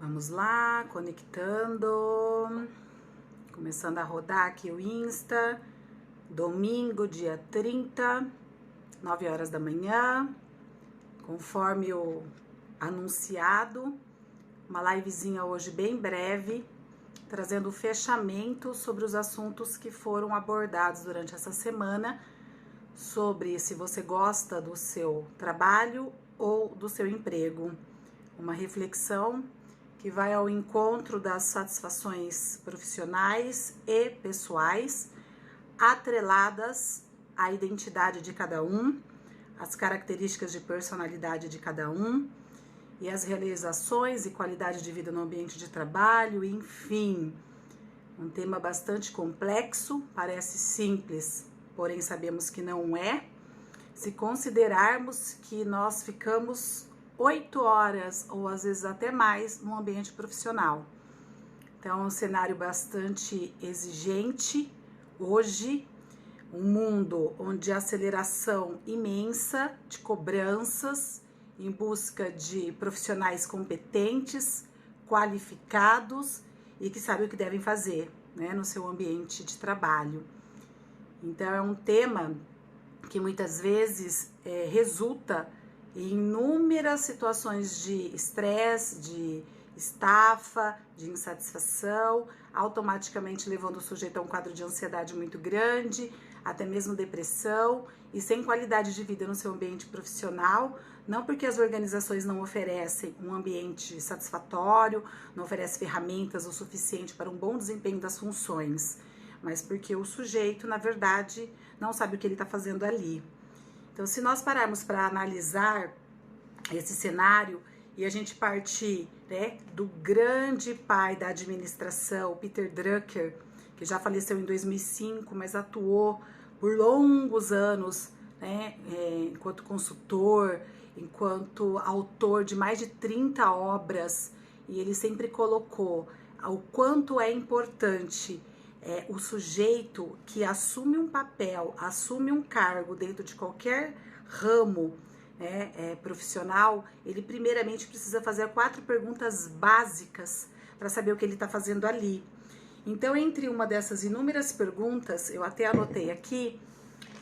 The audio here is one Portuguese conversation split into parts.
Vamos lá, conectando, começando a rodar aqui o Insta, domingo, dia 30, 9 horas da manhã, conforme o anunciado, uma livezinha hoje bem breve, trazendo o fechamento sobre os assuntos que foram abordados durante essa semana, sobre se você gosta do seu trabalho ou do seu emprego, uma reflexão que vai ao encontro das satisfações profissionais e pessoais, atreladas à identidade de cada um, às características de personalidade de cada um e as realizações e qualidade de vida no ambiente de trabalho, enfim, um tema bastante complexo, parece simples, porém sabemos que não é, se considerarmos que nós ficamos 8 horas ou às vezes até mais no ambiente profissional. Então é um cenário bastante exigente hoje, um mundo onde a aceleração imensa de cobranças em busca de profissionais competentes, qualificados e que sabem o que devem fazer, né, no seu ambiente de trabalho. Então é um tema que muitas vezes resulta em inúmeras situações de estresse, de estafa, de insatisfação, automaticamente levando o sujeito a um quadro de ansiedade muito grande, até mesmo depressão e sem qualidade de vida no seu ambiente profissional, não porque as organizações não oferecem um ambiente satisfatório, não oferecem ferramentas o suficiente para um bom desempenho das funções, mas porque o sujeito, na verdade, não sabe o que ele está fazendo ali. Então, se nós pararmos para analisar esse cenário e a gente partir, né, do grande pai da administração, Peter Drucker, que já faleceu em 2005, mas atuou por longos anos, né, enquanto consultor, enquanto autor de mais de 30 obras, e ele sempre colocou o quanto é importante o sujeito que assume um papel, assume um cargo dentro de qualquer ramo profissional, ele primeiramente precisa fazer 4 perguntas básicas para saber o que ele está fazendo ali. Então, entre uma dessas inúmeras perguntas, eu até anotei aqui,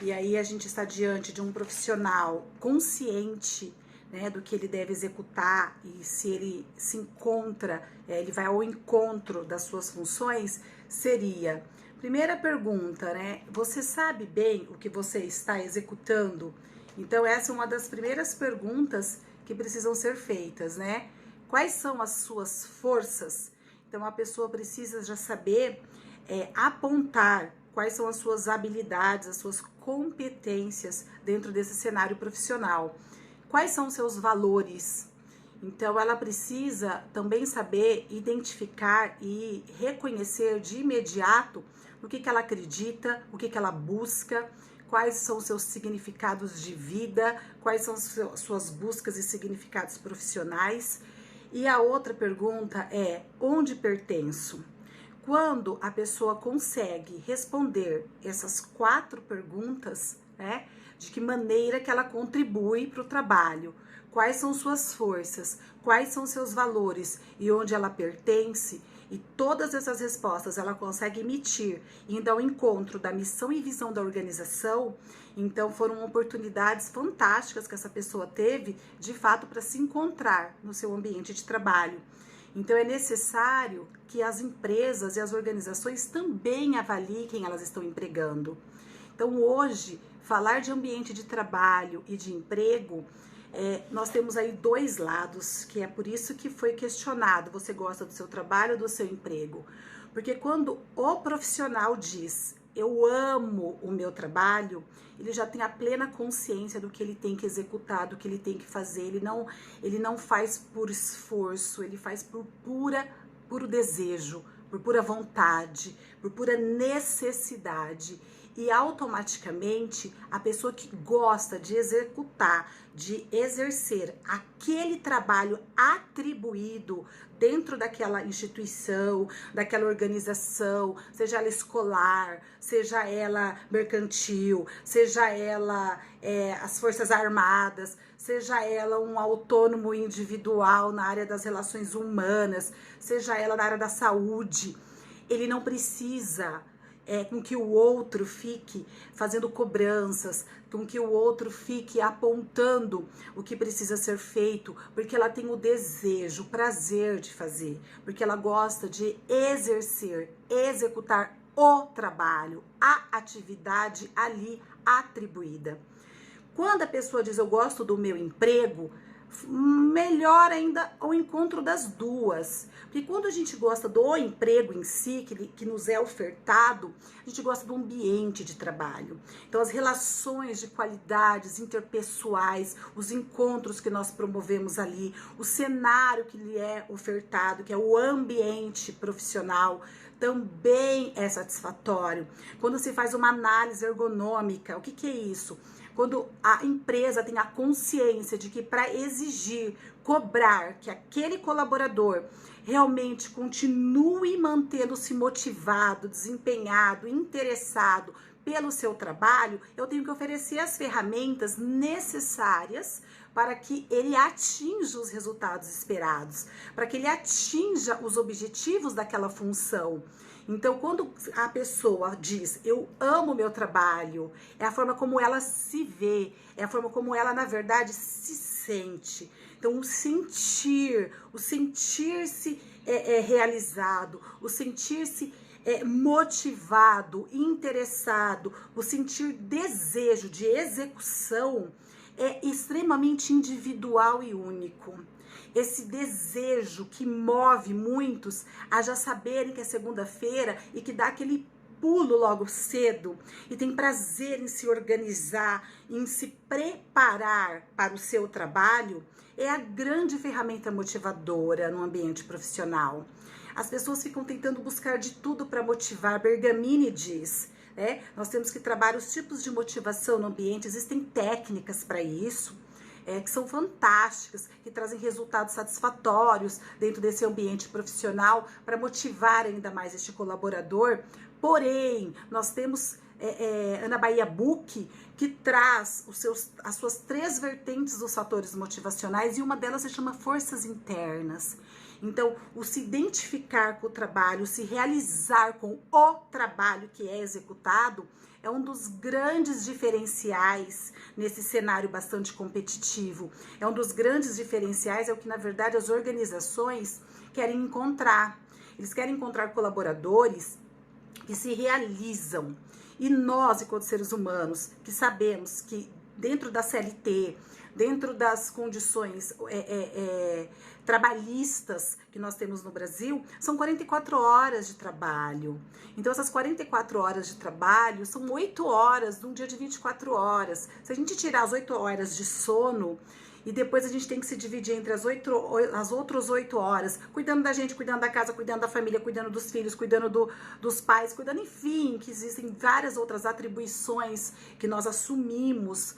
e aí a gente está diante de um profissional consciente, né, do que ele deve executar e se ele se encontra, ele vai ao encontro das suas funções, seria, primeira pergunta, né, você sabe bem o que você está executando? Então essa é uma das primeiras perguntas que precisam ser feitas, né? Quais são as suas forças? Então a pessoa precisa já saber apontar quais são as suas habilidades, as suas competências dentro desse cenário profissional. Quais são os seus valores? Então, ela precisa também saber identificar e reconhecer de imediato o que ela acredita, o que ela busca, quais são os seus significados de vida, quais são as suas buscas e significados profissionais. E a outra pergunta é: onde pertenço? Quando a pessoa consegue responder essas 4 perguntas, né, de que maneira que ela contribui para o trabalho, quais são suas forças, quais são seus valores e onde ela pertence, e todas essas respostas ela consegue emitir, indo ao encontro da missão e visão da organização, então foram oportunidades fantásticas que essa pessoa teve, de fato, para se encontrar no seu ambiente de trabalho. Então é necessário que as empresas e as organizações também avaliem quem elas estão empregando. Então hoje, falar de ambiente de trabalho e de emprego, nós temos aí 2 lados, que é por isso que foi questionado, você gosta do seu trabalho ou do seu emprego? Porque quando o profissional diz, eu amo o meu trabalho, ele já tem a plena consciência do que ele tem que executar, do que ele tem que fazer, ele não faz por esforço, ele faz por puro desejo, por pura vontade, por pura necessidade. E automaticamente a pessoa que gosta de executar, de exercer aquele trabalho atribuído dentro daquela instituição, daquela organização, seja ela escolar, seja ela mercantil, seja ela as Forças Armadas, seja ela um autônomo individual na área das relações humanas, seja ela na área da saúde. Ele não precisa com que o outro fique fazendo cobranças, com que o outro fique apontando o que precisa ser feito, porque ela tem o desejo, o prazer de fazer, porque ela gosta de exercer, executar o trabalho, a atividade ali atribuída. Quando a pessoa diz eu gosto do meu emprego, melhor ainda o encontro das duas. Porque quando a gente gosta do emprego em si, que nos é ofertado, a gente gosta do ambiente de trabalho. Então, as relações de qualidades interpessoais, os encontros que nós promovemos ali, o cenário que lhe é ofertado, que é o ambiente profissional, também é satisfatório. Quando se faz uma análise ergonômica, o que é isso? Quando a empresa tem a consciência de que para exigir, cobrar que aquele colaborador realmente continue mantendo-se motivado, desempenhado, interessado pelo seu trabalho, eu tenho que oferecer as ferramentas necessárias para que ele atinja os resultados esperados, para que ele atinja os objetivos daquela função. Então, quando a pessoa diz, eu amo meu trabalho, é a forma como ela se vê, é a forma como ela, na verdade, se sente. Então, o sentir-se realizado, o sentir-se motivado, interessado, o sentir desejo de execução é extremamente individual e único. Esse desejo que move muitos a já saberem que é segunda-feira e que dá aquele pulo logo cedo e tem prazer em se organizar, em se preparar para o seu trabalho, é a grande ferramenta motivadora no ambiente profissional. As pessoas ficam tentando buscar de tudo para motivar. Bergamini diz, nós temos que trabalhar os tipos de motivação no ambiente, existem técnicas para isso. Que são fantásticas, que trazem resultados satisfatórios dentro desse ambiente profissional para motivar ainda mais este colaborador. Porém, nós temos Ana Bahia Buch, que traz as suas 3 vertentes dos fatores motivacionais e uma delas se chama forças internas. Então, o se identificar com o trabalho, o se realizar com o trabalho que é executado, é um dos grandes diferenciais nesse cenário bastante competitivo. É um dos grandes diferenciais, é o que, na verdade, as organizações querem encontrar. Eles querem encontrar colaboradores que se realizam. E nós, enquanto seres humanos, que sabemos que dentro da CLT, dentro das condições trabalhistas que nós temos no Brasil, são 44 horas de trabalho. Então, essas 44 horas de trabalho são 8 horas num dia de 24 horas. Se a gente tirar as 8 horas de sono e depois a gente tem que se dividir entre as outras 8 horas, cuidando da gente, cuidando da casa, cuidando da família, cuidando dos filhos, cuidando dos pais, cuidando, enfim, que existem várias outras atribuições que nós assumimos,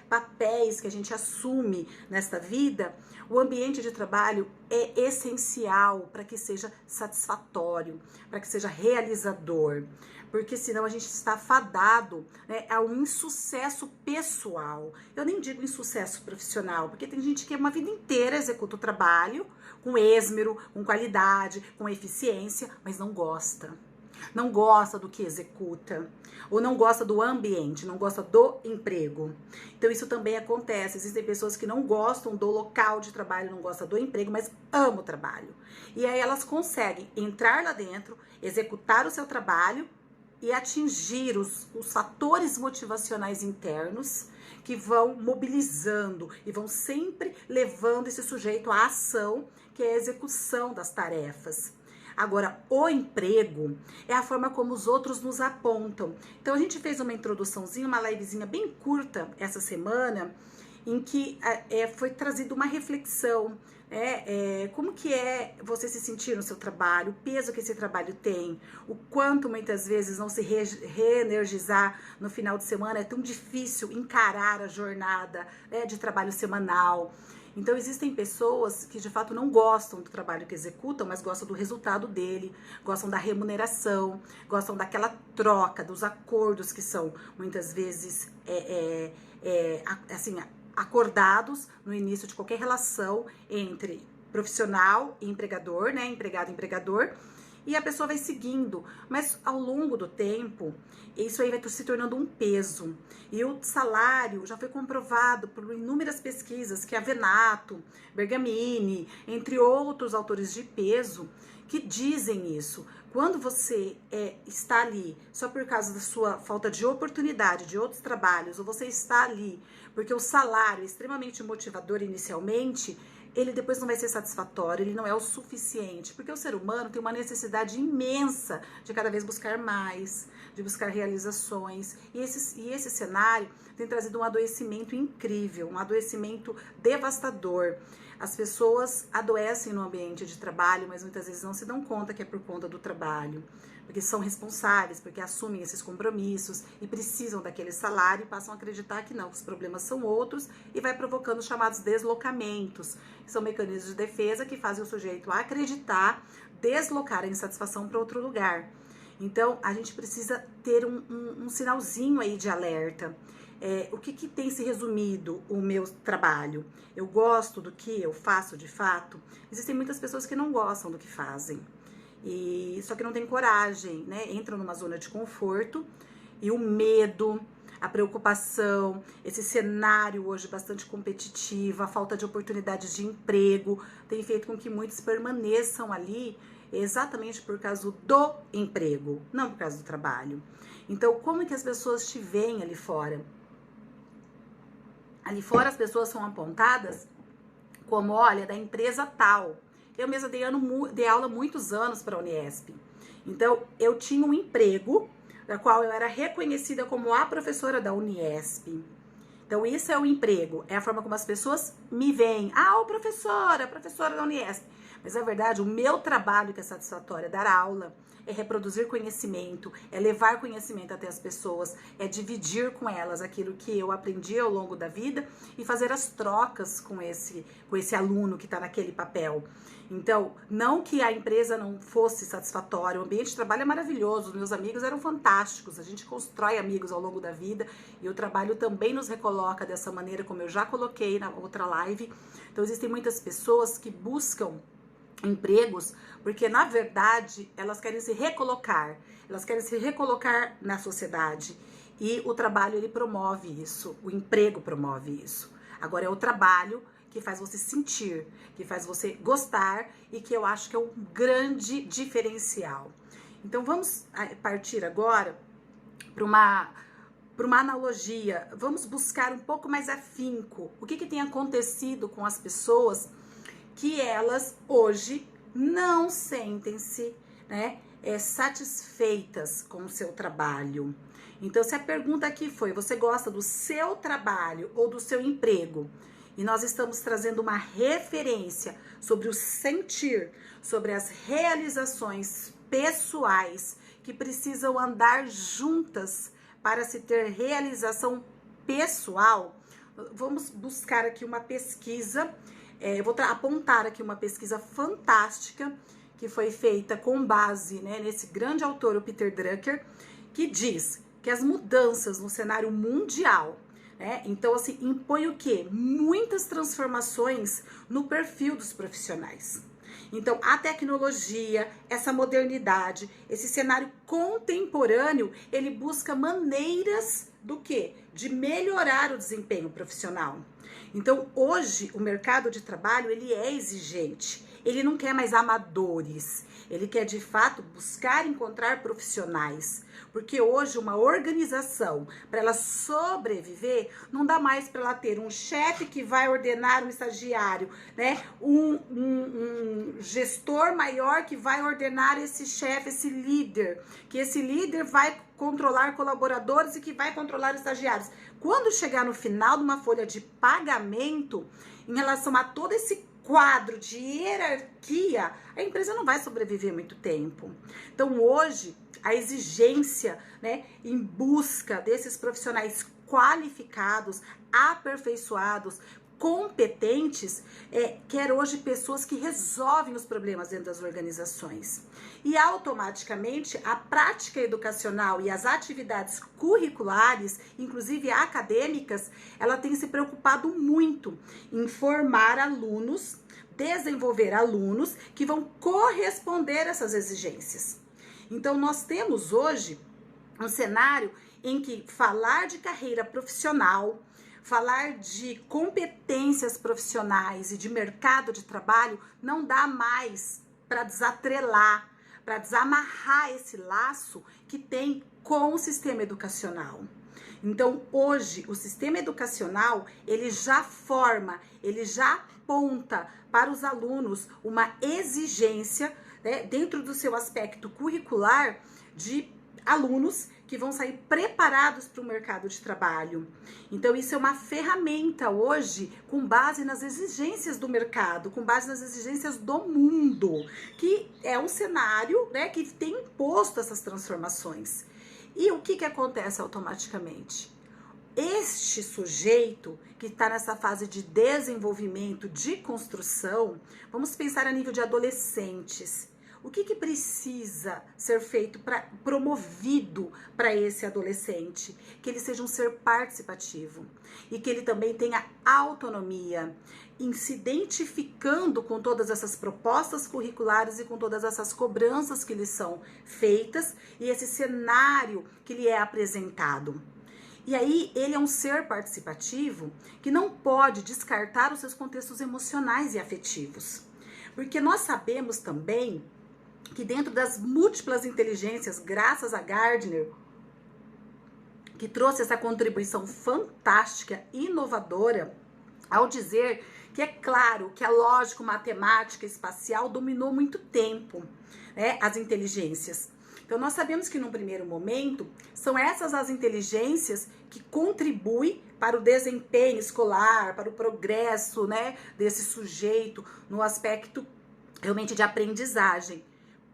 papéis que a gente assume nesta vida. O ambiente de trabalho é essencial para que seja satisfatório, para que seja realizador, porque senão a gente está fadado a um insucesso pessoal. Eu nem digo insucesso profissional, porque tem gente que uma vida inteira executa o trabalho com esmero, com qualidade, com eficiência, mas não gosta. Não gosta do que executa, ou não gosta do ambiente, não gosta do emprego. Então isso também acontece, existem pessoas que não gostam do local de trabalho, não gostam do emprego, mas amam o trabalho. E aí elas conseguem entrar lá dentro, executar o seu trabalho e atingir os fatores motivacionais internos que vão mobilizando e vão sempre levando esse sujeito à ação, que é a execução das tarefas. Agora, o emprego é a forma como os outros nos apontam. Então, a gente fez uma introduçãozinha, uma livezinha bem curta essa semana, em que foi trazida uma reflexão, como que é você se sentir no seu trabalho, o peso que esse trabalho tem, o quanto muitas vezes não se reenergizar no final de semana, é tão difícil encarar a jornada de trabalho semanal. Então, existem pessoas que, de fato, não gostam do trabalho que executam, mas gostam do resultado dele, gostam da remuneração, gostam daquela troca, dos acordos que são, muitas vezes, assim, acordados no início de qualquer relação entre profissional e empregador, né? Empregado e empregador. E a pessoa vai seguindo, mas ao longo do tempo, isso aí vai se tornando um peso. E o salário já foi comprovado por inúmeras pesquisas que a Venato, Bergamini, entre outros autores de peso, que dizem isso. Quando você está ali só por causa da sua falta de oportunidade de outros trabalhos, ou você está ali porque o salário é extremamente motivador inicialmente, ele depois não vai ser satisfatório, ele não é o suficiente, porque o ser humano tem uma necessidade imensa de cada vez buscar mais, de buscar realizações, e esse cenário tem trazido um adoecimento incrível, um adoecimento devastador. As pessoas adoecem no ambiente de trabalho, mas muitas vezes não se dão conta que é por conta do trabalho, porque são responsáveis, porque assumem esses compromissos e precisam daquele salário e passam a acreditar que não, que os problemas são outros e vai provocando chamados deslocamentos, que são mecanismos de defesa que fazem o sujeito acreditar, deslocar a insatisfação para outro lugar. Então, a gente precisa ter um sinalzinho aí de alerta. O que tem se resumido o meu trabalho? Eu gosto do que eu faço de fato? Existem muitas pessoas que não gostam do que fazem. Só que não tem coragem, né? Entram numa zona de conforto e o medo, a preocupação, esse cenário hoje bastante competitivo, a falta de oportunidades de emprego, tem feito com que muitos permaneçam ali exatamente por causa do emprego, não por causa do trabalho. Então, como é que as pessoas te veem ali fora? Ali fora as pessoas são apontadas como, olha, da empresa tal. Eu mesma dei aula muitos anos para a Uniesp. Então, eu tinha um emprego, da qual eu era reconhecida como a professora da Uniesp. Então, isso é o emprego, é a forma como as pessoas me veem. Ah, professora da Uniesp. Mas, na verdade, o meu trabalho que é satisfatório é dar aula, é reproduzir conhecimento, é levar conhecimento até as pessoas, é dividir com elas aquilo que eu aprendi ao longo da vida e fazer as trocas com esse aluno que está naquele papel. Então, não que a empresa não fosse satisfatória, o ambiente de trabalho é maravilhoso, os meus amigos eram fantásticos, a gente constrói amigos ao longo da vida e o trabalho também nos recoloca dessa maneira, como eu já coloquei na outra live. Então, existem muitas pessoas que buscam empregos porque, na verdade, elas querem se recolocar na sociedade e o trabalho, ele promove isso, o emprego promove isso. Agora, é o trabalho que faz você sentir, que faz você gostar e que eu acho que é um grande diferencial. Então, vamos partir agora para uma analogia, vamos buscar um pouco mais afinco o que tem acontecido com as pessoas que elas hoje não sentem-se, né, satisfeitas com o seu trabalho. Então, se a pergunta aqui foi, você gosta do seu trabalho ou do seu emprego? E nós estamos trazendo uma referência sobre o sentir, sobre as realizações pessoais que precisam andar juntas para se ter realização pessoal. Vamos buscar aqui uma pesquisa, eu vou apontar aqui uma pesquisa fantástica que foi feita com base, né, nesse grande autor, o Peter Drucker, que diz que as mudanças no cenário mundial, então, assim, impõe o quê? Muitas transformações no perfil dos profissionais. Então, a tecnologia, essa modernidade, esse cenário contemporâneo, ele busca maneiras do quê? De melhorar o desempenho profissional. Então, hoje, o mercado de trabalho, ele é exigente. Ele não quer mais amadores. Ele quer, de fato, buscar encontrar profissionais. Porque hoje uma organização, para ela sobreviver, não dá mais para ela ter um chefe que vai ordenar um estagiário, né? Um gestor maior que vai ordenar esse chefe, esse líder. Que esse líder vai controlar colaboradores e que vai controlar estagiários. Quando chegar no final de uma folha de pagamento, em relação a todo esse quadro de hierarquia, a empresa não vai sobreviver muito tempo. Então, hoje, a exigência, né, em busca desses profissionais qualificados, aperfeiçoados, competentes quer hoje pessoas que resolvem os problemas dentro das organizações. E automaticamente a prática educacional e as atividades curriculares, inclusive acadêmicas, ela tem se preocupado muito em formar alunos, desenvolver alunos que vão corresponder a essas exigências. Então nós temos hoje um cenário em que falar de carreira profissional, falar de competências profissionais e de mercado de trabalho não dá mais para desatrelar, para desamarrar esse laço que tem com o sistema educacional. Então, hoje, o sistema educacional, ele já forma, ele já aponta para os alunos uma exigência, né, dentro do seu aspecto curricular, de alunos que vão sair preparados para o mercado de trabalho. Então, isso é uma ferramenta hoje com base nas exigências do mercado, com base nas exigências do mundo, que é um cenário, né, que tem imposto essas transformações. E o que acontece automaticamente? Este sujeito que está nessa fase de desenvolvimento, de construção, vamos pensar a nível de adolescentes. O que precisa ser feito, promovido para esse adolescente? Que ele seja um ser participativo e que ele também tenha autonomia, em se identificando com todas essas propostas curriculares e com todas essas cobranças que lhe são feitas e esse cenário que lhe é apresentado. E aí ele é um ser participativo que não pode descartar os seus contextos emocionais e afetivos. Porque nós sabemos também que dentro das múltiplas inteligências, graças a Gardner, que trouxe essa contribuição fantástica, inovadora, ao dizer que é claro que a lógica, matemática, espacial dominou muito tempo, né, as inteligências. Então nós sabemos que num primeiro momento são essas as inteligências que contribuem para o desempenho escolar, para o progresso, né, desse sujeito no aspecto realmente de aprendizagem.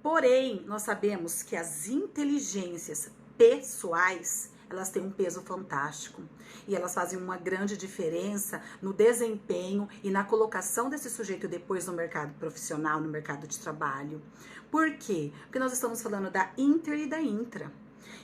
Porém, nós sabemos que as inteligências pessoais, elas têm um peso fantástico e elas fazem uma grande diferença no desempenho e na colocação desse sujeito depois no mercado profissional, no mercado de trabalho. Por quê? Porque nós estamos falando da inter e da intra.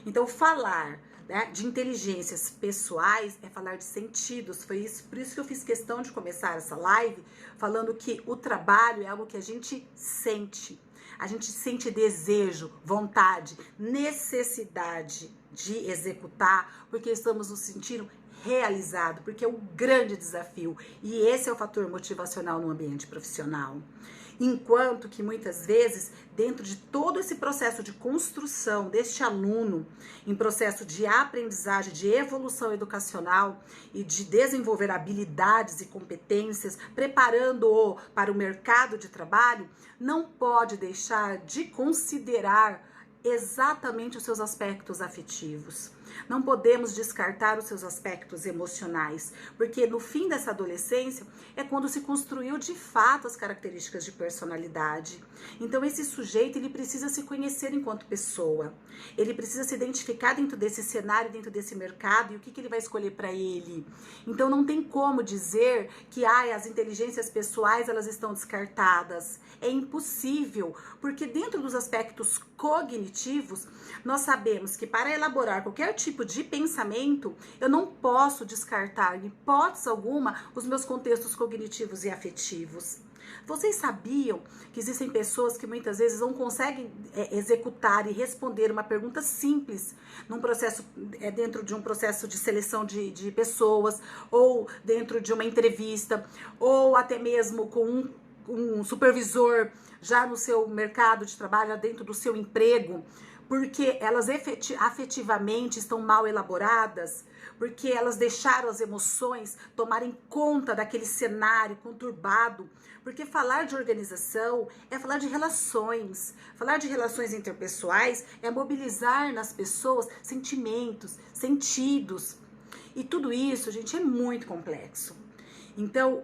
Então, falar, né, de inteligências pessoais é falar de sentidos. Foi isso, por isso que eu fiz questão de começar essa live falando que o trabalho é algo que a gente sente. A gente sente desejo, vontade, necessidade de executar, porque estamos nos sentindo realizados, porque é um grande desafio. E esse é o fator motivacional no ambiente profissional. Enquanto que muitas vezes, dentro de todo esse processo de construção deste aluno, em processo de aprendizagem, de evolução educacional e de desenvolver habilidades e competências, preparando-o para o mercado de trabalho, não pode deixar de considerar exatamente os seus aspectos afetivos. Não podemos descartar os seus aspectos emocionais, porque no fim dessa adolescência é quando se construiu de fato as características de personalidade. Então esse sujeito, ele precisa se conhecer enquanto pessoa. Ele precisa se identificar dentro desse cenário, dentro desse mercado e o que ele vai escolher para ele. Então não tem como dizer que as inteligências pessoais elas estão descartadas. É impossível, porque dentro dos aspectos cognitivos, nós sabemos que para elaborar qualquer tipo de pensamento, eu não posso descartar, em hipótese alguma, os meus contextos cognitivos e afetivos. Vocês sabiam que existem pessoas que muitas vezes não conseguem executar e responder uma pergunta simples num processo, dentro de um processo de seleção de pessoas, ou dentro de uma entrevista, ou até mesmo com um supervisor já no seu mercado de trabalho, dentro do seu emprego, porque elas afetivamente estão mal elaboradas, porque elas deixaram as emoções tomarem conta daquele cenário conturbado. Porque falar de organização é falar de relações interpessoais é mobilizar nas pessoas sentimentos, sentidos. E tudo isso, gente, é muito complexo. Então,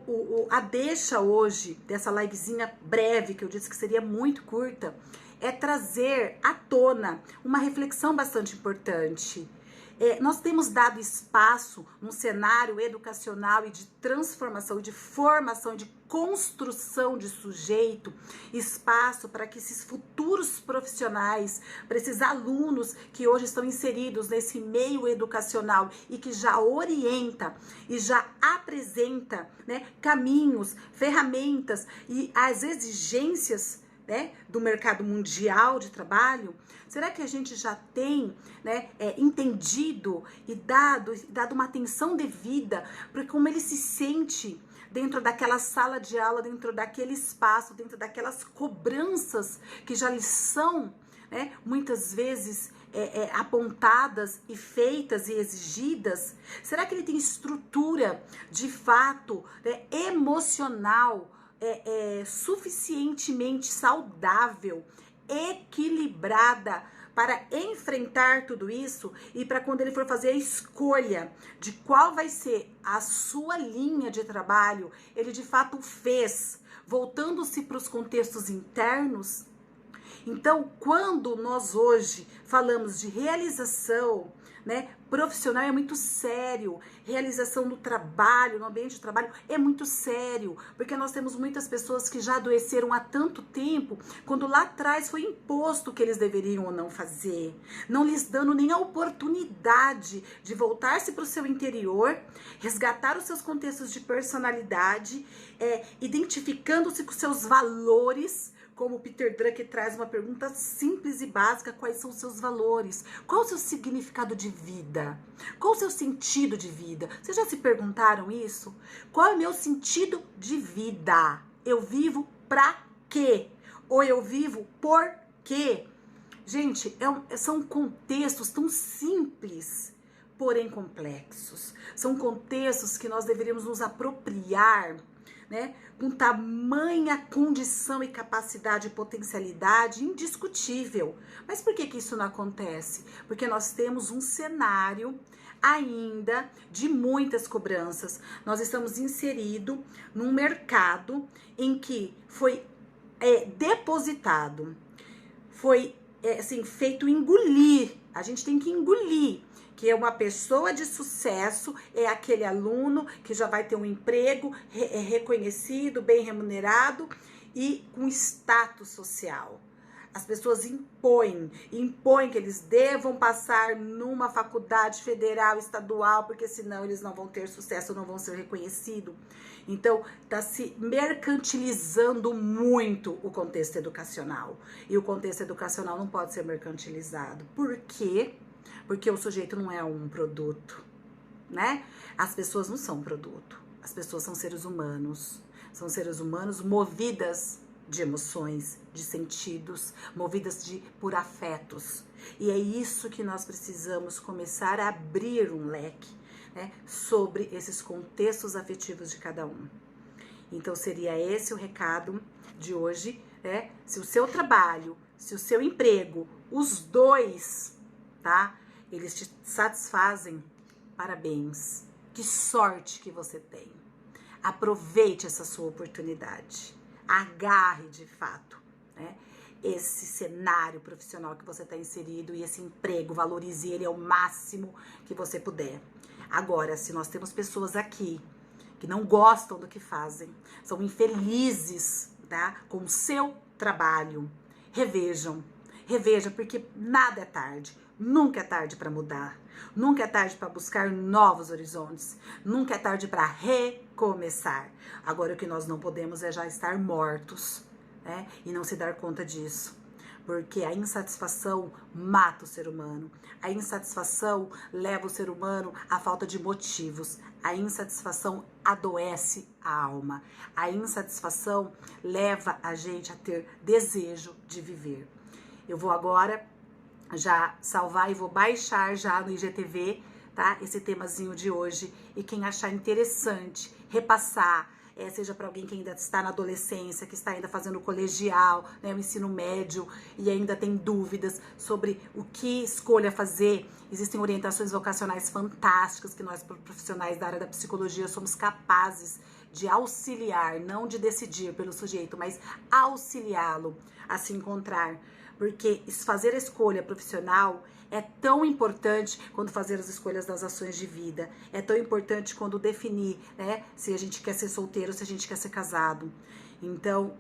a deixa hoje dessa livezinha breve, que eu disse que seria muito curta, é trazer à tona uma reflexão bastante importante. Nós temos dado espaço num cenário educacional e de transformação, de formação, de construção de sujeito, espaço para que esses futuros profissionais, para esses alunos que hoje estão inseridos nesse meio educacional e que já orienta e já apresenta, né, caminhos, ferramentas e as exigências, né, do mercado mundial de trabalho. Será que a gente já tem, né, entendido e dado uma atenção devida para como ele se sente dentro daquela sala de aula, dentro daquele espaço, dentro daquelas cobranças que já lhe são, né, muitas vezes apontadas e feitas e exigidas? Será que ele tem estrutura de fato, né, emocional, suficientemente saudável, equilibrada para enfrentar tudo isso e para quando ele for fazer a escolha de qual vai ser a sua linha de trabalho, ele de fato fez, voltando-se para os contextos internos? Então, quando nós hoje falamos de realização, né, profissional, é muito sério. Realização no trabalho, no ambiente de trabalho, é muito sério, porque nós temos muitas pessoas que já adoeceram há tanto tempo, quando lá atrás foi imposto o que eles deveriam ou não fazer, não lhes dando nem a oportunidade de voltar-se para o seu interior, resgatar os seus contextos de personalidade, identificando-se com seus valores. Como o Peter Drucker traz uma pergunta simples e básica: quais são os seus valores? Qual o seu significado de vida? Qual o seu sentido de vida? Vocês já se perguntaram isso? Qual é o meu sentido de vida? Eu vivo pra quê? Ou eu vivo por quê? Gente, são contextos tão simples, porém complexos. São contextos que nós deveríamos nos apropriar, né, com tamanha condição e capacidade e potencialidade indiscutível. Mas por que isso não acontece? Porque nós temos um cenário ainda de muitas cobranças. Nós estamos inseridos num mercado em que foi depositado, foi assim, feito engolir. A gente tem que engolir que é uma pessoa de sucesso, é aquele aluno que já vai ter um emprego reconhecido, bem remunerado e com status social. As pessoas impõem que eles devam passar numa faculdade federal, estadual, porque senão eles não vão ter sucesso, não vão ser reconhecidos. Então, está se mercantilizando muito o contexto educacional. E o contexto educacional não pode ser mercantilizado. Por quê? Porque o sujeito não é um produto, né? As pessoas não são produto. As pessoas são seres humanos. São seres humanos movidas de emoções, de sentidos, movidas por afetos. E é isso que nós precisamos começar a abrir um leque, né, sobre esses contextos afetivos de cada um. Então, seria esse o recado de hoje, né? Se o seu trabalho, se o seu emprego, os dois, tá? Eles te satisfazem, parabéns. Que sorte que você tem. Aproveite essa sua oportunidade. Agarre de fato, né, esse cenário profissional que você está inserido e esse emprego, valorize ele ao máximo que você puder. Agora, se nós temos pessoas aqui que não gostam do que fazem, são infelizes, tá, com o seu trabalho, reveja, porque nada é tarde. Nunca é tarde para mudar, nunca é tarde para buscar novos horizontes, nunca é tarde para recomeçar. Agora, o que nós não podemos é já estar mortos, né, e não se dar conta disso, porque a insatisfação mata o ser humano, a insatisfação leva o ser humano à falta de motivos, a insatisfação adoece a alma, a insatisfação leva a gente a ter desejo de viver. Eu vou agora já salvar e vou baixar já no IGTV, tá? Esse temazinho de hoje. E quem achar interessante, repassar, seja para alguém que ainda está na adolescência, que está ainda fazendo o colegial, né, o ensino médio, e ainda tem dúvidas sobre o que escolha fazer. Existem orientações vocacionais fantásticas que nós, profissionais da área da psicologia, somos capazes de auxiliar, não de decidir pelo sujeito, mas auxiliá-lo a se encontrar. porque fazer a escolha profissional é tão importante quando fazer as escolhas das ações de vida. É tão importante quando definir, né, se a gente quer ser solteiro, se a gente quer ser casado. Então,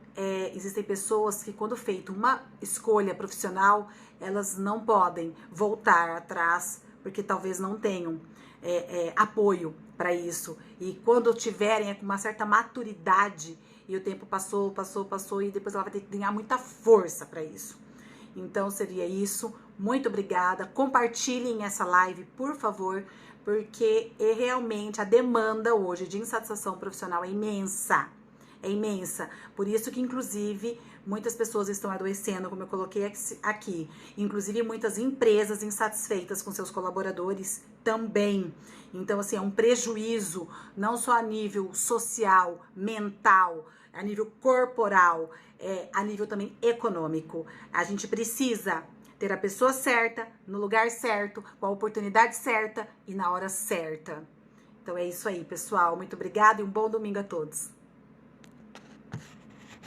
existem pessoas que quando feito uma escolha profissional, elas não podem voltar atrás, porque talvez não tenham apoio para isso. E quando tiverem com uma certa maturidade, e o tempo passou, e depois ela vai ter que ganhar muita força para isso. Então, seria isso. Muito obrigada. Compartilhem essa live, por favor, porque realmente a demanda hoje de insatisfação profissional é imensa. É imensa. Por isso que, inclusive, muitas pessoas estão adoecendo, como eu coloquei aqui. Inclusive, muitas empresas insatisfeitas com seus colaboradores também. Então, assim, é um prejuízo, não só a nível social, mental, a nível corporal, a nível também econômico. A gente precisa ter a pessoa certa, no lugar certo, com a oportunidade certa e na hora certa. Então, é isso aí, pessoal. Muito obrigada e um bom domingo a todos.